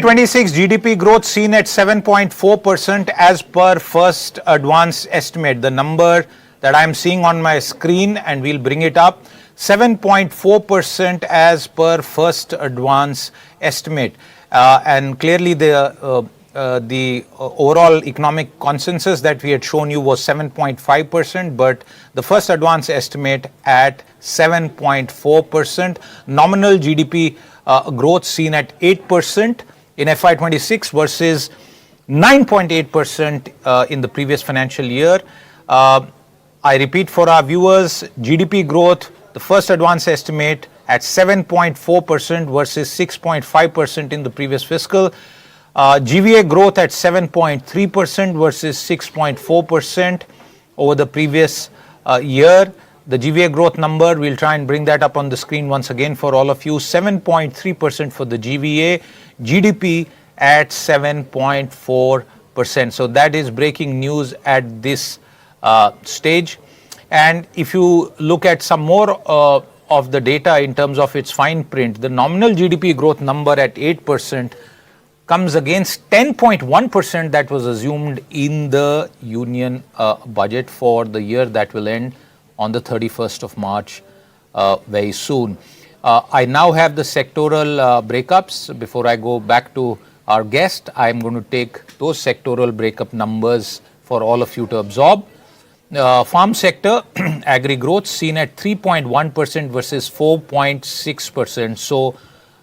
FY26 GDP growth seen at 7.4% as per first advance estimate. The number that I'm seeing on my screen, and we'll bring it up, 7.4% as per first advance estimate. And clearly the overall economic consensus that we had shown you was 7.5%, but the first advance estimate at 7.4%. Nominal GDP growth seen at 8% in FY26 versus 9.8% in the previous financial year. I repeat for our viewers, GDP growth, the first advance estimate at 7.4% versus 6.5% in the previous fiscal. GVA growth at 7.3% versus 6.4% over the previous year. The GVA growth number, we'll try and bring that up on the screen once again for all of you. 7.3% for the GVA, GDP at 7.4%. So that is breaking news at this stage. And if you look at some more of the data in terms of its fine print, the nominal GDP growth number at 8% comes against 10.1% that was assumed in the union budget for the year that will end on the 31st of March very soon. I now have the sectoral breakups. Before I go back to our guest, I'm going to take those sectoral breakup numbers for all of you to absorb. Farm sector, agri growth seen at 3.1% versus 4.6%. So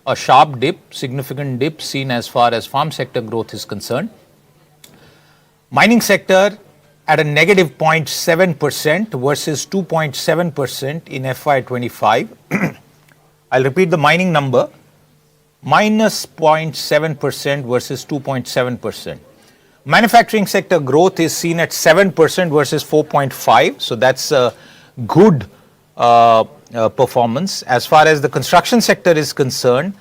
a sharp dip, significant dip seen as far as farm sector growth is concerned. Mining sector at a negative 0.7% versus 2.7% in FY25. I'll repeat the mining number, minus 0.7% versus 2.7%. Manufacturing sector growth is seen at 7% versus 4.5%. So that's a good performance. As far as the construction sector is concerned,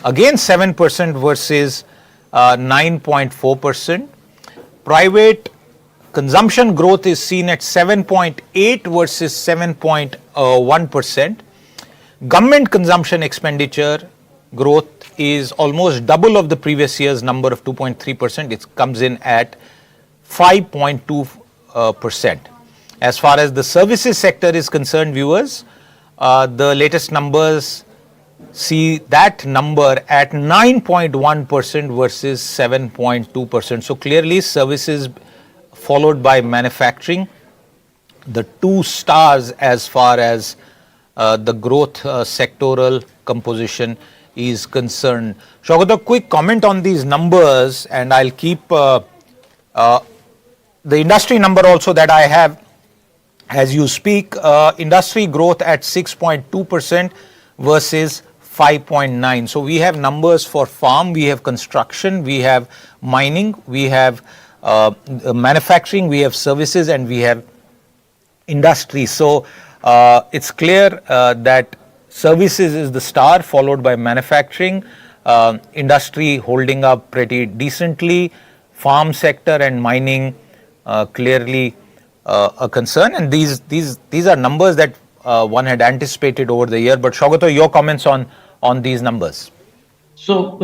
again 7% versus 9.4%. Private consumption growth is seen at 7.8 versus 7.1%. Government consumption expenditure growth is almost double of the previous year's number of 2.3%. It comes in at 5.2%. As far as the services sector is concerned, viewers, the latest numbers see that number at 9.1% versus 7.2%. So clearly services followed by manufacturing, the two stars as far as the growth sectoral composition is concerned. Saugata, quick comment on these numbers, and I'll keep the industry number also that I have as you speak. Industry growth at 6.2% versus 5.9%. So we have numbers for farm, we have construction, we have mining, we have manufacturing, we have services, and we have industry. So it's clear that services is the star, followed by manufacturing, industry holding up pretty decently, farm sector and mining clearly a concern. And these are numbers that one had anticipated over the year. But Saugata, your comments on these numbers. So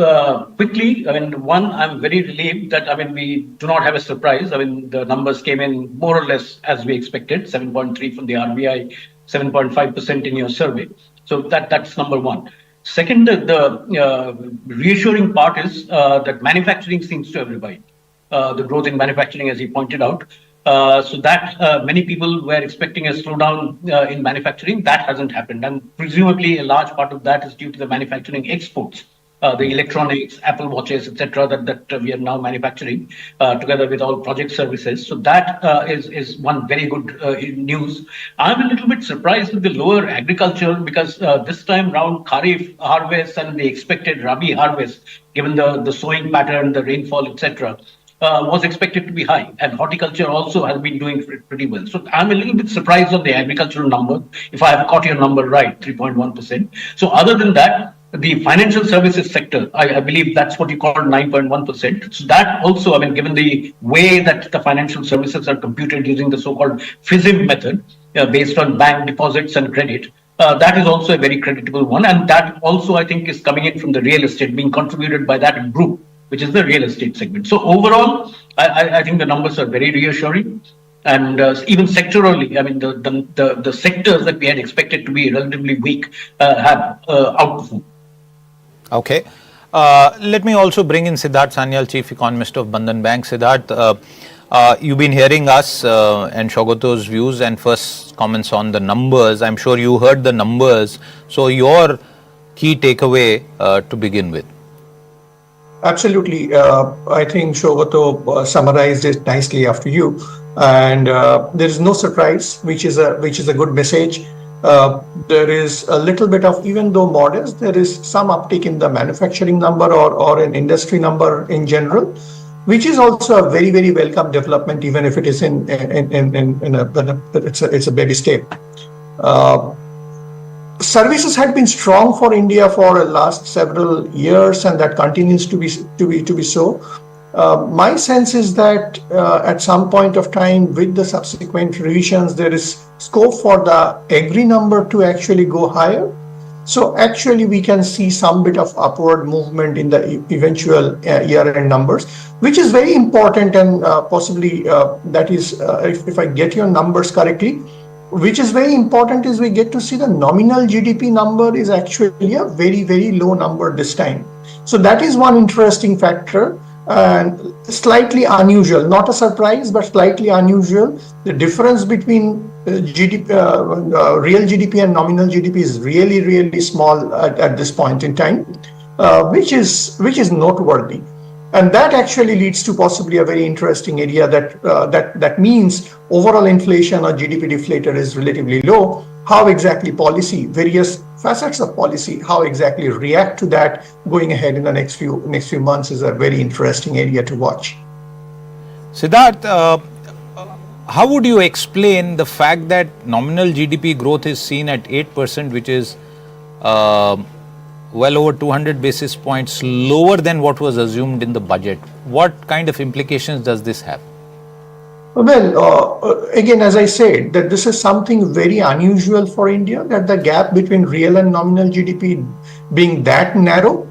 quickly, one, I'm very relieved that, we do not have a surprise. The numbers came in more or less as we expected, 7.3 from the RBI, 7.5% in your survey. So that's number one. Second, the reassuring part is that manufacturing seems to have revived. The growth in manufacturing, as he pointed out. So that many people were expecting a slowdown in manufacturing. That hasn't happened. And presumably a large part of that is due to the manufacturing exports. The electronics, Apple watches, etc., that we are now manufacturing together with all project services. So that is one very good news. I'm a little bit surprised with the lower agriculture because this time round Kharif harvest and the expected Rabi harvest, given the sowing pattern, the rainfall, etc., was expected to be high, and horticulture also has been doing pretty well. So I'm a little bit surprised on the agricultural number, if I have caught your number right, 3.1%. So other than that, the financial services sector, I believe that's what you call 9.1%. So that also, given the way that the financial services are computed using the so-called FISM method, based on bank deposits and credit, that is also a very creditable one. And that also, I think, is coming in from the real estate, being contributed by that group. which is the real estate segment. So overall, I think the numbers are very reassuring. And even sectorally, I mean, the sectors that we had expected to be relatively weak have outperformed. Okay. Let me also bring in Siddharth Sanyal, Chief Economist of Bandhan Bank. Siddharth, you've been hearing us and Saugata's views and first comments on the numbers. I'm sure you heard the numbers. So your key takeaway to begin with. Absolutely. I think Saugata summarized it nicely after you. And there is no surprise, which is a good message. There is a little bit of, even though modest, there is some uptick in the manufacturing number or an industry number in general, which is also a very, very welcome development, even if it is it's a baby step. Services had been strong for India for the last several years, and that continues to be so. My sense is that at some point of time, with the subsequent revisions, there is scope for the agri number to actually go higher. So actually, we can see some bit of upward movement in the eventual year-end numbers, which is very important, and possibly that is, if I get your numbers correctly, which is very important is we get to see the nominal GDP number is actually a very, very low number this time. So that is one interesting factor and slightly unusual, not a surprise, but slightly unusual. The difference between GDP, real GDP and nominal GDP is really, really small at this point in time, which is noteworthy. And that actually leads to possibly a very interesting area that means overall inflation or GDP deflator is relatively low. How exactly policy, various facets of policy, how exactly react to that going ahead in the next few months is a very interesting area to watch. Siddharth, how would you explain the fact that nominal GDP growth is seen at 8%, which is well over 200 basis points lower than what was assumed in the budget? What kind of implications does this have? Well, again, as I said, that this is something very unusual for India, that the gap between real and nominal GDP being that narrow.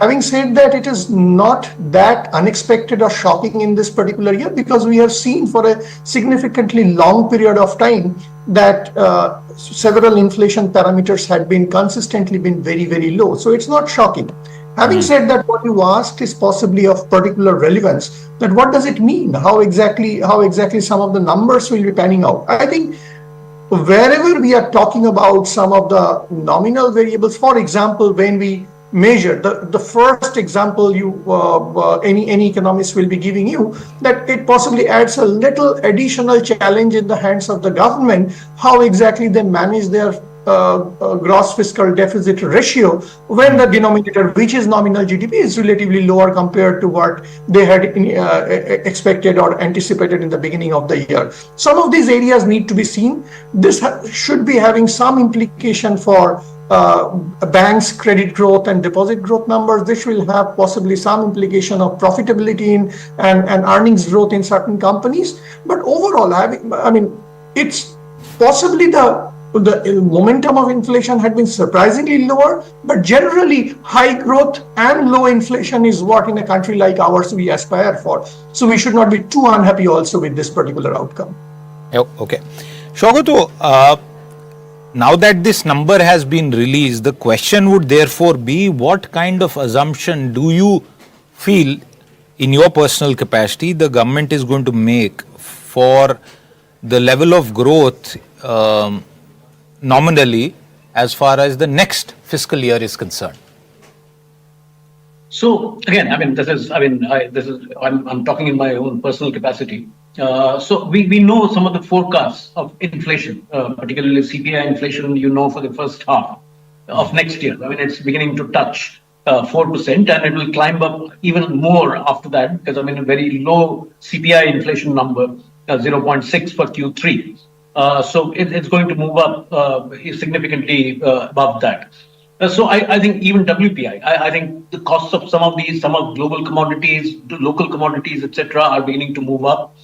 Having said that, it is not that unexpected or shocking in this particular year, because we have seen for a significantly long period of time that several inflation parameters had been consistently very, very low. So it's not shocking. Having said that, what you asked is possibly of particular relevance. That what does it mean? How exactly some of the numbers will be panning out? I think wherever we are talking about some of the nominal variables, for example, when we measure the first example any economist will be giving you, that it possibly adds a little additional challenge in the hands of the government, how exactly they manage their gross fiscal deficit ratio when the denominator, which is nominal GDP, is relatively lower compared to what they had expected or anticipated in the beginning of the year. Some of these areas need to be seen. This should be having some implication for banks' credit growth and deposit growth numbers. This will have possibly some implication of profitability and earnings growth in certain companies. But overall, it's possibly the momentum of inflation had been surprisingly lower, but generally high growth and low inflation is what in a country like ours we aspire for. So we should not be too unhappy also with this particular outcome. Okay. Saugata, now that this number has been released, the question would therefore be, what kind of assumption do you feel in your personal capacity the government is going to make for the level of growth nominally as far as the next fiscal year is concerned? So again, I'm talking in my own personal capacity. So we know some of the forecasts of inflation, particularly CPI inflation, for the first half of next year. It's beginning to touch 4%, and it will climb up even more after that, because a very low CPI inflation number, 0.6 for Q3. So it's going to move up significantly above that. So I think even WPI, I think the costs of some of global commodities, local commodities, etc., are beginning to move up.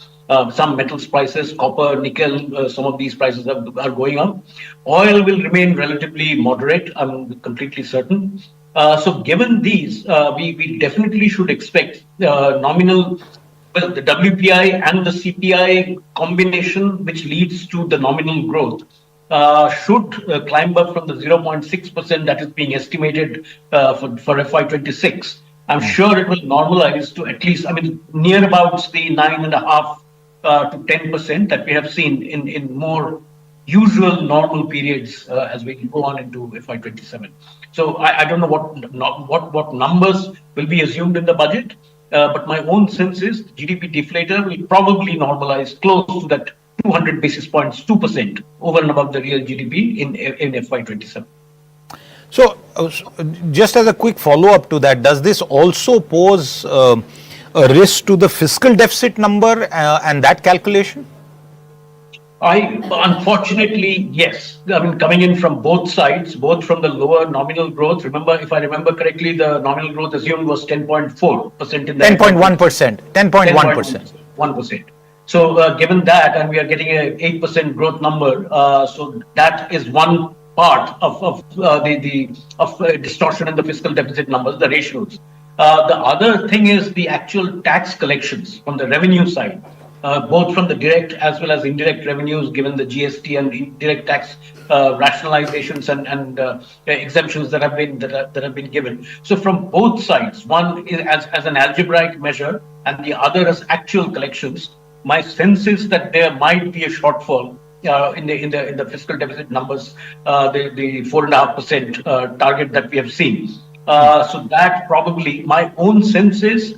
Some metals prices, copper, nickel, some of these prices are going up. Oil will remain relatively moderate, I'm completely certain. So given these, we definitely should expect nominal, well, the WPI and the CPI combination, which leads to the nominal growth, should climb up from the 0.6% that is being estimated for FY26. I'm sure it will normalize to at least, I mean, near about the 9.5 to 10% that we have seen in more usual normal periods as we go on into FY27. So I don't know what numbers will be assumed in the budget, but my own sense is GDP deflator will probably normalize close to that 200 basis points, 2% over and above the real GDP in FY27. So, just as a quick follow-up to that, does this also pose a risk to the fiscal deficit number and that calculation? Unfortunately, yes. I mean, coming in from both sides, both from the lower nominal growth. Remember, if I remember correctly, the nominal growth assumed was 10.4% in the 10.1%. 10.1%. 1%. So, given that, and we are getting an 8% growth number, so that is one part of the distortion in the fiscal deficit numbers, the ratios. The other thing is the actual tax collections on the revenue side. Both from the direct as well as indirect revenues, given the GST and indirect tax rationalizations and exemptions that have been given. So from both sides, one is as an algebraic measure, and the other as actual collections. My sense is that there might be a shortfall in the fiscal deficit numbers, the 4.5% target that we have seen. So that probably, my own sense is.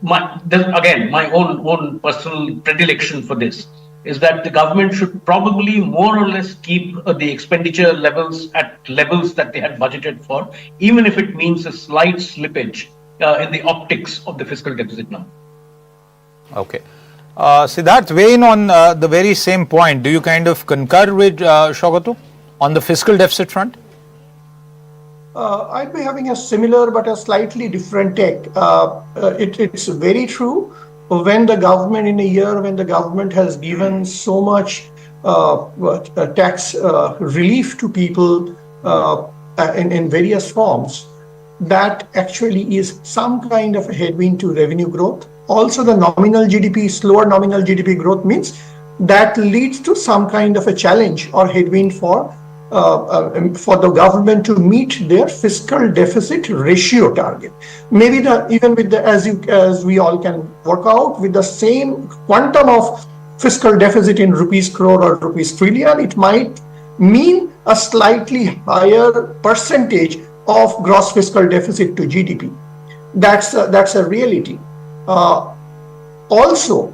My own personal predilection for this is that the government should probably more or less keep the expenditure levels at levels that they had budgeted for, even if it means a slight slippage in the optics of the fiscal deficit number. Okay. Siddharth, weigh in on the very same point. Do you kind of concur with Saugata on the fiscal deficit front? I'd be having a similar but a slightly different take. It's very true when the government, in a year when the government has given so much tax relief to people in various forms, that actually is some kind of a headwind to revenue growth. Also, the nominal GDP, slower nominal GDP growth means that leads to some kind of a challenge or headwind for the government to meet their fiscal deficit ratio target. Maybe even with the as we all can work out, with the same quantum of fiscal deficit in rupees crore or rupees trillion, it might mean a slightly higher percentage of gross fiscal deficit to GDP. That's a reality. Also,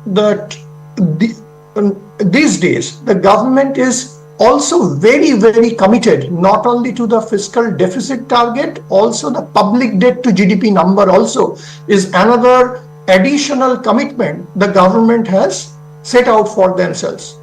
that these days the government is also very, very committed not only to the fiscal deficit target, also the public debt to GDP number also is another additional commitment the government has set out for themselves.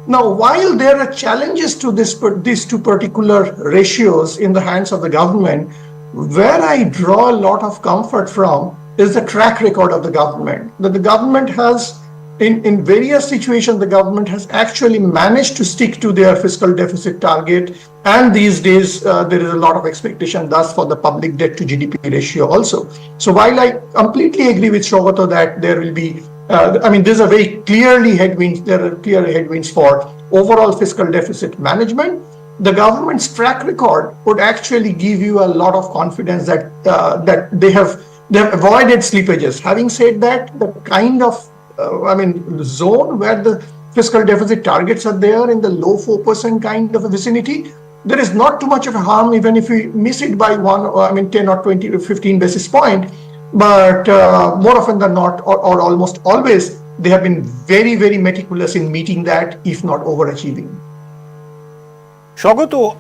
Now, while there are challenges to these two particular ratios in the hands of the government, where I draw a lot of comfort from is the track record of the government. That the government has, in various situations, the government has actually managed to stick to their fiscal deficit target. And these days, there is a lot of expectation thus for the public debt to GDP ratio also. So while I completely agree with Saugata that there will be, these are very clearly headwinds, there are clear headwinds for overall fiscal deficit management. The government's track record would actually give you a lot of confidence that they have avoided slippages. Having said that, the kind of zone where the fiscal deficit targets are there in the low 4% kind of a vicinity, there is not too much of a harm even if we miss it by 10 or 20 or 15 basis point. But more often than not, or almost always, they have been very, very meticulous in meeting that, if not overachieving. Saugata,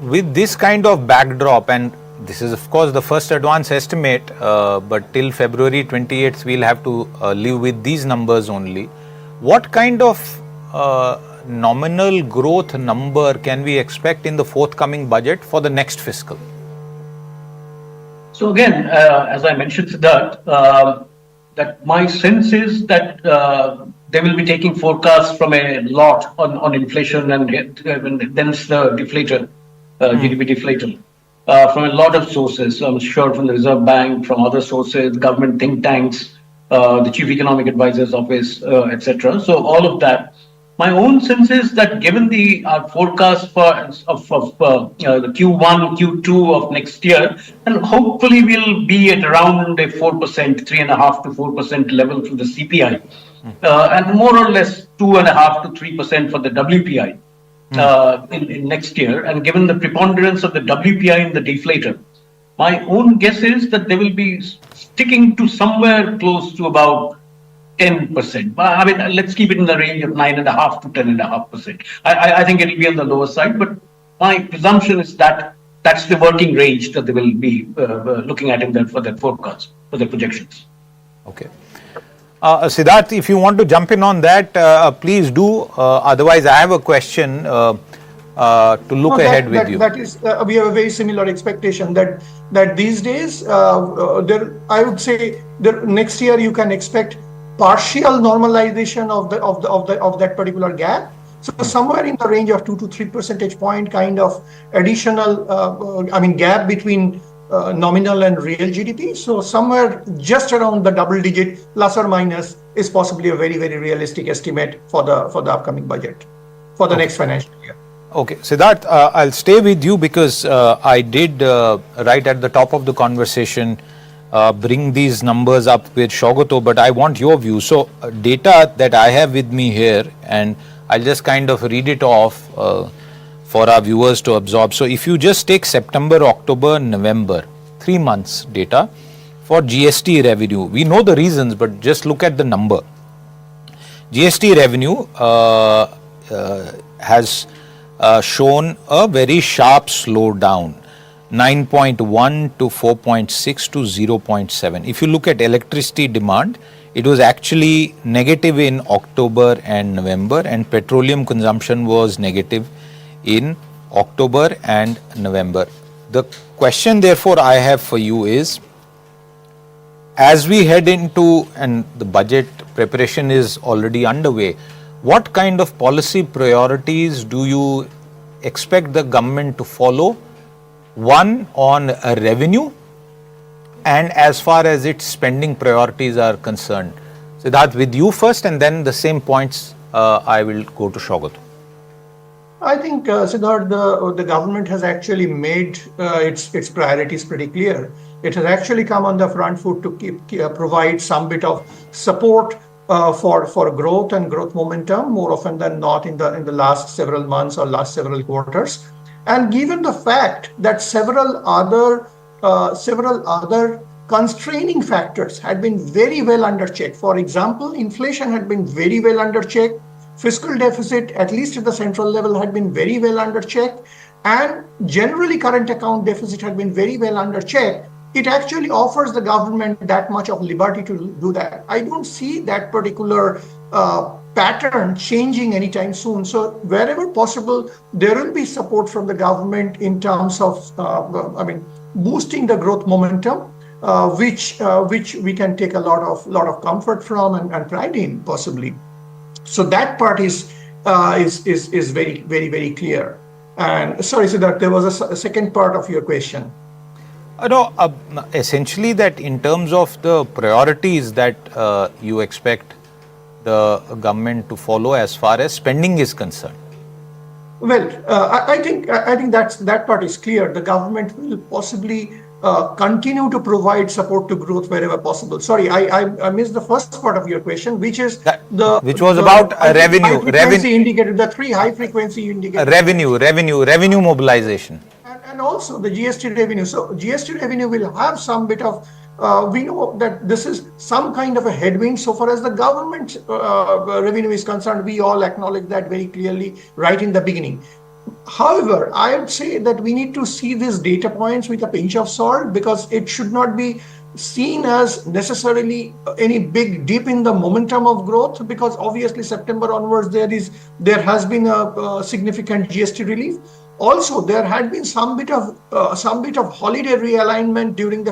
with this kind of backdrop, and this is of course the first advance estimate, but till February 28th we'll have to live with these numbers only. What kind of nominal growth number can we expect in the forthcoming budget for the next fiscal? So again, as I mentioned, Siddharth, that my sense is that they will be taking forecasts from a lot on inflation and thence the deflator. GDP deflator. From a lot of sources, I'm sure from the Reserve Bank, from other sources, government think tanks, the Chief Economic Advisor's Office, etc. So all of that. My own sense is that given the forecast for the Q1, Q2 of next year, and hopefully we'll be at around a 4%, 3.5 to 4% level for the CPI, and more or less 2.5 to 3% for the WPI. In next year, and given the preponderance of the WPI in the deflator, my own guess is that they will be sticking to somewhere close to about 10%. I mean, let's keep it in the range of 9.5 to 10.5%. I think it will be on the lower side, but my presumption is that that's the working range that they will be looking at for their forecast, for their projections. Okay. Siddharth, if you want to jump in on that, please do. Otherwise, I have a question to look ahead with you. That is, we have a very similar expectation that these days, I would say, next year you can expect partial normalization of that particular gap. So somewhere in the range of 2 to 3 percentage point kind of additional, gap between nominal and real GDP. So somewhere just around the double digit plus or minus is possibly a very, very realistic estimate for the upcoming budget for the next financial year. Okay, Siddharth, I'll stay with you because I did right at the top of the conversation bring these numbers up with Saugata, but I want your view. So data that I have with me here, and I'll just kind of read it off for our viewers to absorb. So if you just take September, October, November, 3 months data for GST revenue, we know the reasons, but just look at the number. GST revenue has shown a very sharp slowdown, 9.1 to 4.6 to 0.7. If you look at electricity demand, it was actually negative in October and November, and petroleum consumption was negative in October and November. The question therefore I have for you is, as we head into, and the budget preparation is already underway, what kind of policy priorities do you expect the government to follow? One, on revenue, and as far as its spending priorities are concerned. Siddharth, with you first, and then the same points I will go to Saugata. I think, Siddharth, the government has actually made its priorities pretty clear. It has actually come on the front foot to provide some bit of support for growth and growth momentum more often than not in the last several months or last several quarters. And given the fact that several other constraining factors had been very well under check. For example, inflation had been very well under check. Fiscal deficit, at least at the central level, had been very well under check, and generally current account deficit had been very well under check. It actually offers the government that much of liberty to do that. I don't see that particular pattern changing anytime soon. So wherever possible, there will be support from the government in terms of, boosting the growth momentum, which we can take a lot of comfort from and pride in, possibly. So that part is very, very, very clear. And sorry, Siddharth, there was a second part of your question. Essentially that in terms of the priorities that you expect the government to follow as far as spending is concerned. Well, I think that part is clear. The government will possibly continue to provide support to growth wherever possible. Sorry, I missed the first part of your question, which is about revenue. The three high frequency indicators. Revenue mobilization. And also the GST revenue. So GST revenue will have some bit of, we know that this is some kind of a headwind so far as the government revenue is concerned. We all acknowledge that very clearly right in the beginning. However, I would say that we need to see these data points with a pinch of salt, because it should not be seen as necessarily any big dip in the momentum of growth, because obviously September onwards there has been a significant GST relief. Also, there had been some bit of holiday realignment during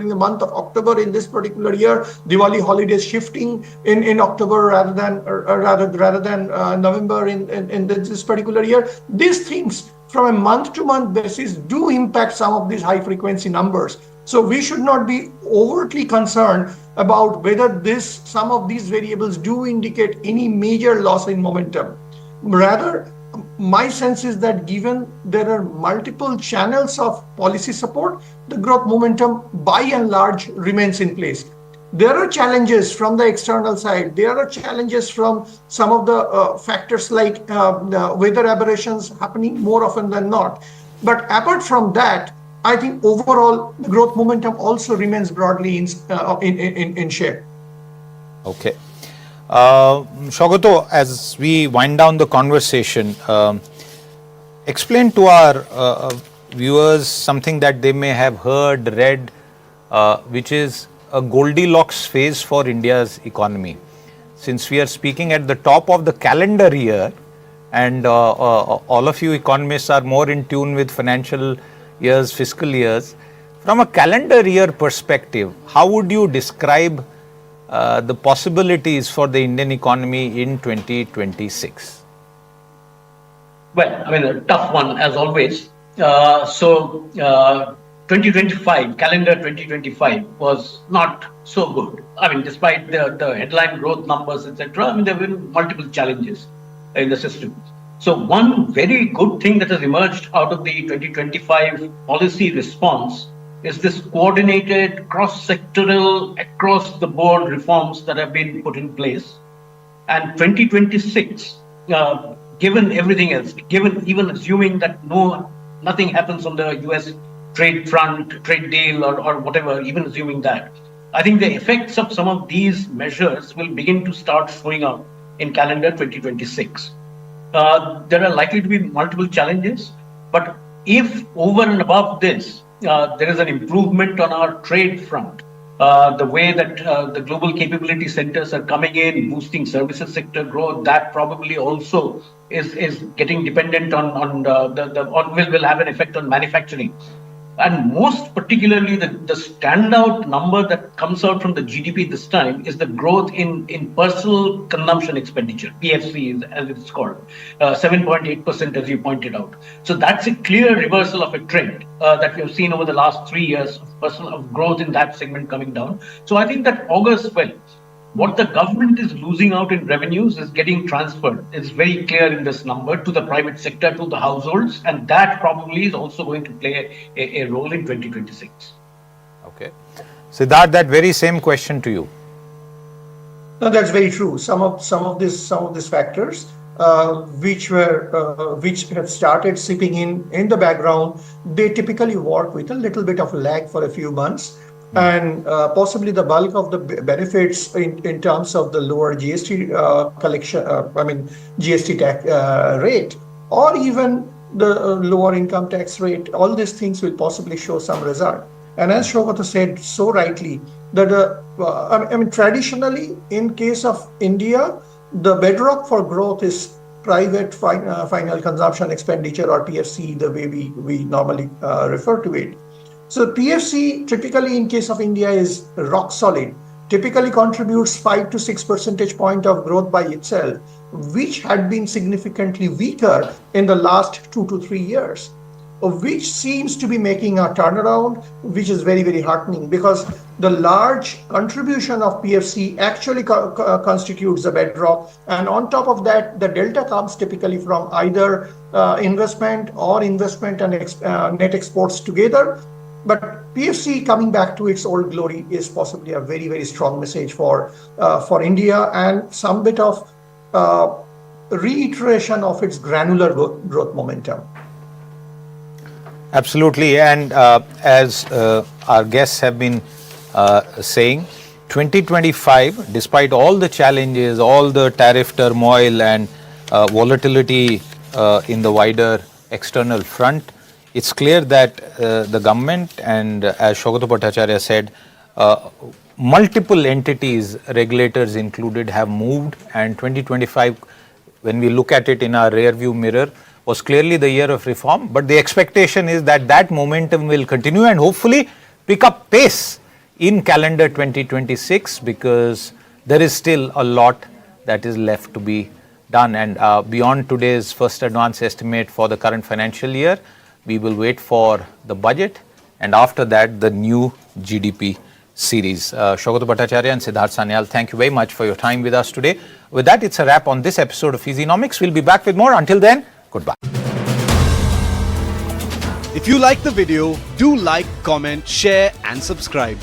the month of October in this particular year. Diwali holidays shifting in October rather than November in this particular year. These things from a month-to-month basis do impact some of these high-frequency numbers. So we should not be overtly concerned about whether some of these variables do indicate any major loss in momentum. Rather, my sense is that given there are multiple channels of policy support, the growth momentum by and large remains in place. There are challenges from the external side. There are challenges from some of the factors like weather aberrations happening more often than not. But apart from that, I think overall the growth momentum also remains broadly in shape. Okay. Saugata, as we wind down the conversation, explain to our viewers something that they may have heard, read, which is a Goldilocks phase for India's economy. Since we are speaking at the top of the calendar year, and all of you economists are more in tune with financial years, fiscal years, from a calendar year perspective, how would you describe the possibilities for the Indian economy in 2026? Well, I mean, a tough one as always. 2025, calendar 2025 was not so good. I mean, despite the headline growth numbers, etc., I mean, there have been multiple challenges in the system. So one very good thing that has emerged out of the 2025 policy response is this coordinated, cross-sectoral, across-the-board reforms that have been put in place. And 2026, given everything else, given even assuming that nothing happens on the US trade front, trade deal, or whatever, even assuming that, I think the effects of some of these measures will begin to start showing up in calendar 2026. There are likely to be multiple challenges, but if over and above this, there is an improvement on our trade front, the way that the global capability centers are coming in, boosting services sector growth, that probably also is getting dependent on will have an effect on manufacturing. And most particularly, the standout number that comes out from the GDP this time is the growth in personal consumption expenditure, PFC as it's called, 7.8% as you pointed out. So that's a clear reversal of a trend that we have seen over the last 3 years of growth in that segment coming down. So I think that augurs well. What the government is losing out in revenues is getting transferred. It's very clear in this number to the private sector, to the households, and that probably is also going to play a role in 2026. Okay. Siddharth, that very same question to you. No, that's very true. Some of these factors which have started seeping in the background, they typically work with a little bit of lag for a few months. And possibly the bulk of the benefits in terms of the lower GST collection, GST tax rate, or even the lower income tax rate, all these things will possibly show some result. And as Saugata said so rightly, that traditionally, in case of India, the bedrock for growth is private final consumption expenditure, or PFC, the way we normally refer to it. So PFC typically in case of India is rock solid, typically contributes 5 to 6 percentage point of growth by itself, which had been significantly weaker in the last 2 to 3 years, which seems to be making a turnaround, which is very, very heartening, because the large contribution of PFC actually constitutes the bedrock. And on top of that, the delta comes typically from either investment and net exports together. But PFC coming back to its old glory is possibly a very, very strong message for India, and some bit of reiteration of its granular growth momentum. Absolutely. And as our guests have been saying, 2025, despite all the challenges, all the tariff turmoil and volatility in the wider external front, it's clear that the government, and as Saugata Bhattacharya said, multiple entities, regulators included, have moved, and 2025, when we look at it in our rear view mirror, was clearly the year of reform. But the expectation is that that momentum will continue and hopefully pick up pace in calendar 2026, because there is still a lot that is left to be done. And beyond today's first advance estimate for the current financial year, we will wait for the budget, and after that, the new GDP series. Saugata Bhattacharya and Siddharth Sanyal, thank you very much for your time with us today. With that, it's a wrap on this episode of Easynomics. We'll be back with more. Until then, goodbye. If you like the video, do like, comment, share and subscribe.